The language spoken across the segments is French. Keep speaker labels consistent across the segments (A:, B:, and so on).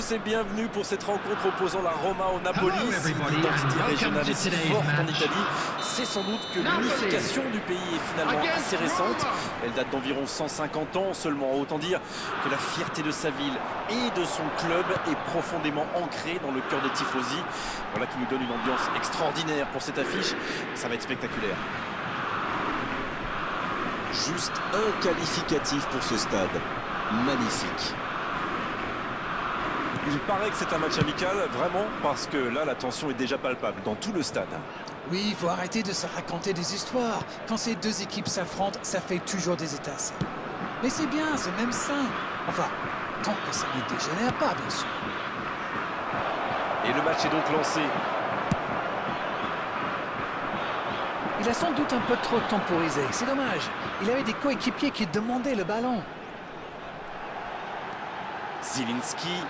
A: C'est bienvenue pour cette rencontre opposant la Roma au Napoli. Si l'identité régionale est si forte en Italie, c'est sans doute que l'unification du pays est finalement assez récente. Elle date d'environ 150 ans seulement. Autant dire que la fierté de sa ville et de son club est profondément ancrée dans le cœur des tifosi. Voilà qui nous donne une ambiance extraordinaire pour cette affiche. Ça va être spectaculaire.
B: Juste un qualificatif pour ce stade. Magnifique.
A: Il paraît que c'est un match amical, vraiment, parce que là, la tension est déjà palpable dans tout le stade.
C: Oui, il faut arrêter de se raconter des histoires. Quand ces deux équipes s'affrontent, ça fait toujours des étincelles. Mais c'est bien, c'est même sain. Enfin, tant que ça ne dégénère pas, bien sûr.
A: Et le match est donc lancé.
C: Il a sans doute un peu trop temporisé, c'est dommage. Il avait des coéquipiers qui demandaient le ballon.
A: Zielinski.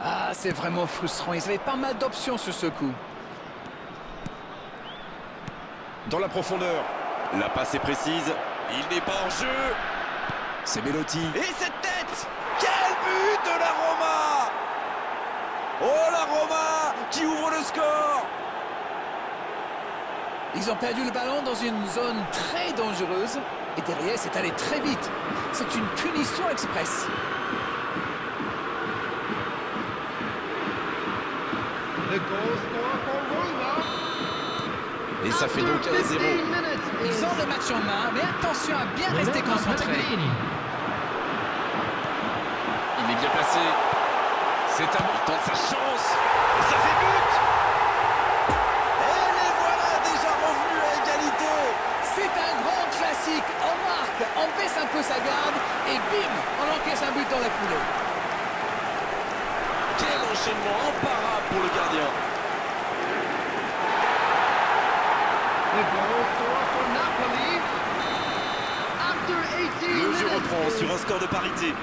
C: Ah, c'est vraiment frustrant. Ils avaient pas mal d'options sur ce coup.
A: Dans la profondeur. La passe est précise. Il n'est pas en jeu.
B: C'est Belotti.
A: Et cette tête! Quel but de la Roma! Oh, la Roma qui ouvre le score!
C: Ils ont perdu le ballon dans une zone très dangereuse. Et derrière, c'est allé très vite. C'est une punition express.
A: Et ça fait donc 1-0.
C: Ils ont le match en main, mais attention à bien rester concentré.
A: Il est bien placé. C'est un bon temps de sa chance. Et ça fait but! Et les voilà déjà revenus à égalité.
C: C'est un grand classique. On marque, on baisse un peu sa garde et bim, on encaisse un but dans la foulée.
A: Quel enchaînement imparable pour le gardien. Le jeu reprend sur un score de parité.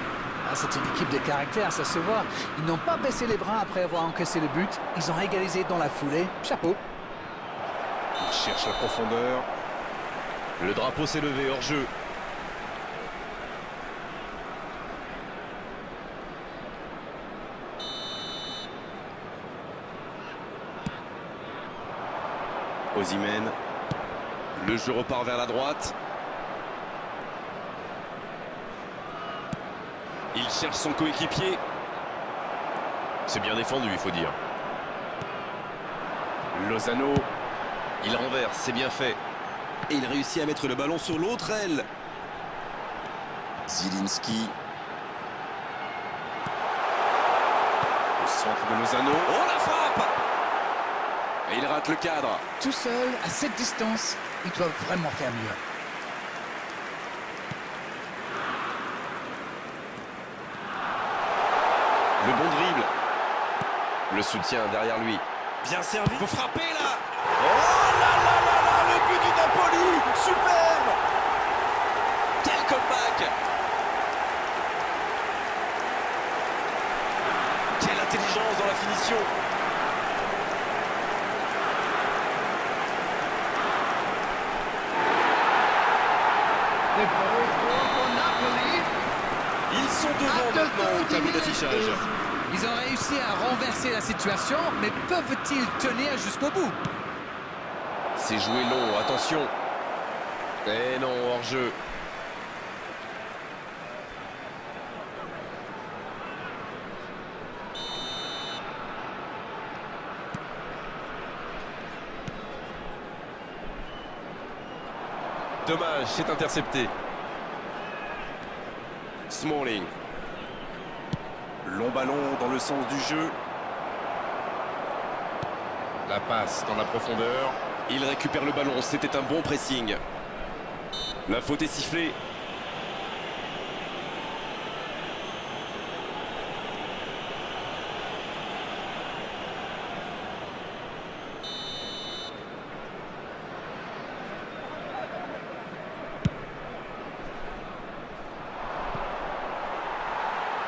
C: Ah, c'est une équipe de caractère, ça se voit. Ils n'ont pas baissé les bras après avoir encaissé le but. Ils ont égalisé dans la foulée. Chapeau.
A: Il cherche la profondeur. Le drapeau s'est levé hors jeu. Osimhen. Le jeu repart vers la droite. Il cherche son coéquipier. C'est bien défendu, il faut dire. Lozano. Il renverse, c'est bien fait.
B: Et il réussit à mettre le ballon sur l'autre aile. Zielinski.
A: Au centre de Lozano. Oh, la frappe! Et il rate le cadre.
C: Tout seul, à cette distance, ils doivent vraiment faire mieux.
A: Le bon dribble. Le soutien derrière lui. Bien servi. Faut frapper là. Oh là là là là, le but du Napoli. Superbe. Quel comeback. Quelle intelligence dans la finition. Ils sont devant maintenant au tableau d'affichage.
C: Ils ont réussi à renverser la situation, mais peuvent-ils tenir jusqu'au bout?
A: C'est joué long, attention. Eh non, hors-jeu. Dommage, c'est intercepté. Smalling. Long ballon dans le sens du jeu. La passe dans la profondeur. Il récupère le ballon, c'était un bon pressing. La faute est sifflée.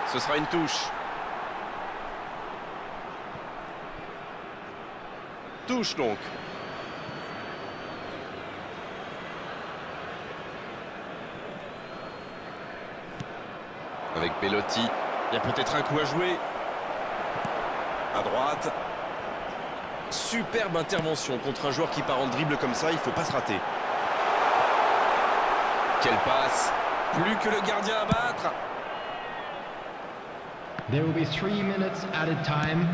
A: Ce sera une touche. Touche donc.
D: Avec Belotti, il y a peut-être un coup à jouer. À droite. Superbe intervention contre un joueur qui part en dribble comme ça, il ne faut pas se rater. Quelle passe! Plus que le gardien à battre.
E: There will be 3 minutes added time.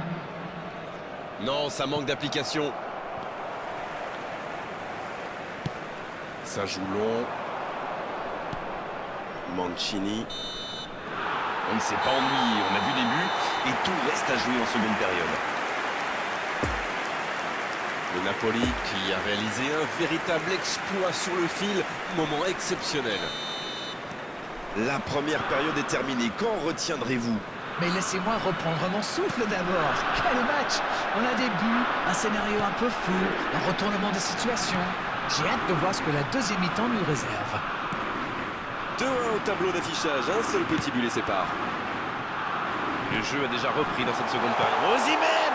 D: Non, ça manque d'application. Ça joue long. Mancini. On ne s'est pas ennuyé, on a vu des buts et tout reste à jouer en seconde période. Le Napoli qui a réalisé un véritable exploit sur le fil, moment exceptionnel. La première période est terminée, qu'en retiendrez-vous?
C: Mais laissez-moi reprendre mon souffle d'abord. Quel match! On a des buts, un scénario un peu fou, un retournement de situation. J'ai hâte de voir ce que la deuxième mi-temps nous réserve.
D: 2-1 au tableau d'affichage, un seul petit but les sépare. Le jeu a déjà repris dans cette seconde période. Osimhen!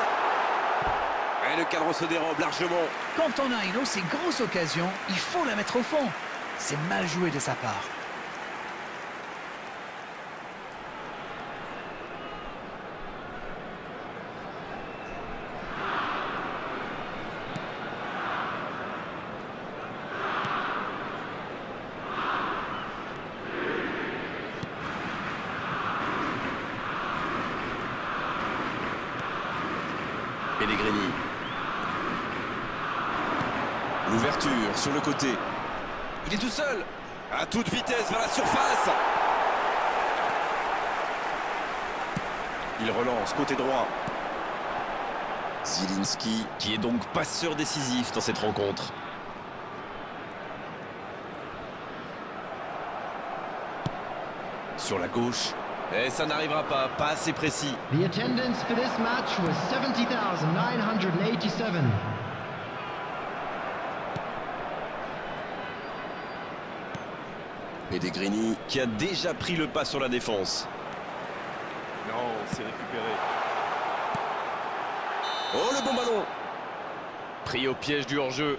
D: Et le cadre se dérobe largement.
C: Quand on a une aussi grosse occasion, il faut la mettre au fond. C'est mal joué de sa part.
D: Pellegrini. L'ouverture sur le côté. Il est tout seul. À toute vitesse vers la surface. Il relance côté droit. Zielinski qui est donc passeur décisif dans cette rencontre. Sur la gauche. Et ça n'arrivera pas assez précis.
E: The attendance for this match was 70,987.
D: Pellegrini qui a déjà pris le pas sur la défense. Non, c'est récupéré. Oh, le bon ballon! Pris au piège du hors-jeu.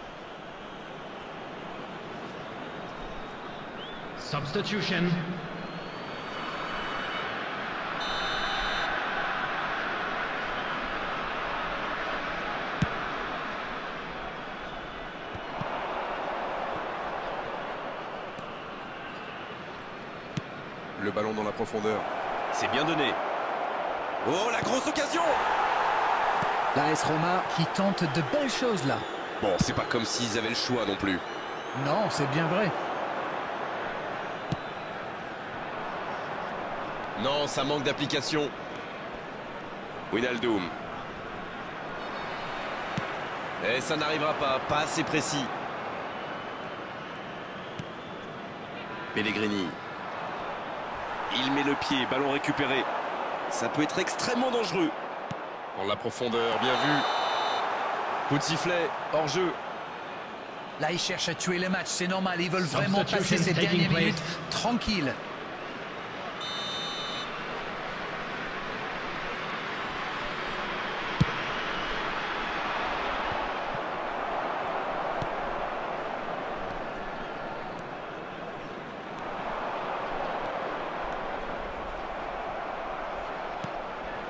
E: Substitution.
D: Le ballon dans la profondeur. C'est bien donné. Oh, la grosse occasion!
C: L'AS Roma qui tente de belles choses là.
D: Bon, c'est pas comme s'ils avaient le choix non plus.
C: Non, c'est bien vrai.
D: Non, ça manque d'application. Wijnaldum. Et ça n'arrivera pas assez précis. Pellegrini. Il met le pied, ballon récupéré. Ça peut être extrêmement dangereux. Dans la profondeur, bien vu. Coup de sifflet, hors jeu.
C: Là, ils cherchent à tuer le match, c'est normal. Ils veulent vraiment passer ces dernières minutes tranquilles.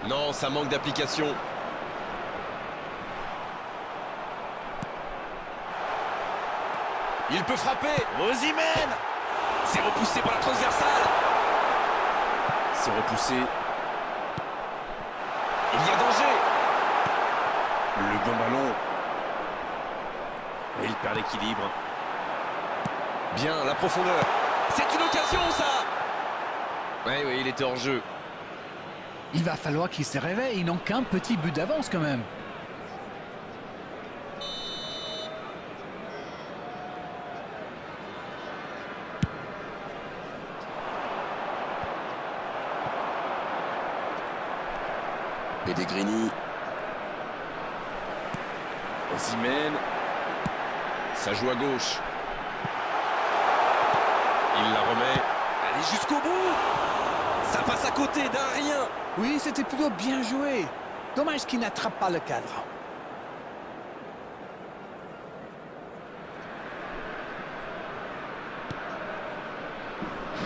D: Non, ça manque d'application. Il peut frapper. Osimhen! C'est repoussé par la transversale. C'est repoussé. Il y a danger. Le bon ballon. Et il perd l'équilibre. Bien, la profondeur. C'est une occasion, ça! Oui, il était hors jeu.
C: Il va falloir qu'ils se réveillent. Ils n'ont qu'un petit but d'avance quand même.
D: Pellegrini. Osimhen. Ça joue à gauche. Il la remet. Allez jusqu'au bout. Ça passe à côté d'un rien.
C: Oui, c'était plutôt bien joué. Dommage qu'il n'attrape pas le cadre.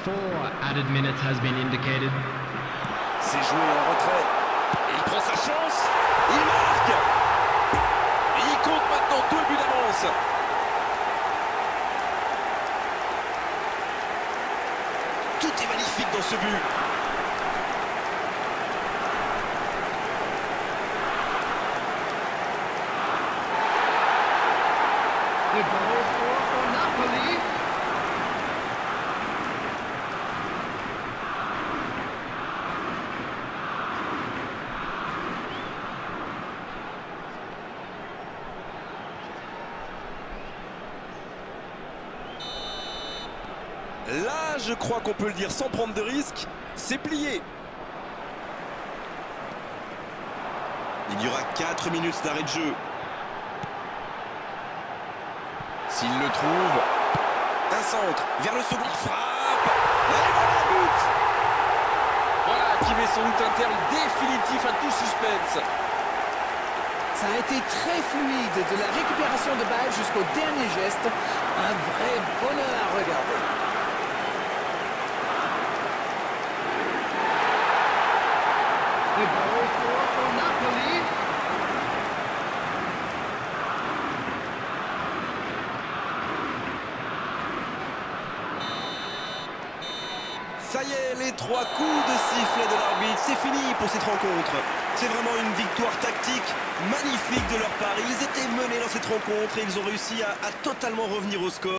E: 4 added minutes has been indicated.
A: C'est joué en retrait.
D: Et il prend sa chance. Il marque. Et il compte maintenant 2 buts d'avance.
B: Tout est magnifique dans ce but.
E: The goal for Napoli.
D: Là, je crois qu'on peut le dire sans prendre de risque, c'est plié.
B: Il y aura 4 minutes d'arrêt de jeu.
D: S'il le trouve,
B: Un centre vers le second.
D: frappe. Et voilà le but.
A: Voilà qui met sans doute un terme définitif à tout suspense.
C: Ça a été très fluide, de la récupération de balle jusqu'au dernier geste. Un vrai bonheur à regarder.
E: The goal for Napoli.
B: Ça y est, les 3 coups de sifflet de l'arbitre, c'est fini pour cette rencontre. C'est vraiment une victoire tactique magnifique de leur part. Ils étaient menés dans cette rencontre et ils ont réussi à totalement revenir au score.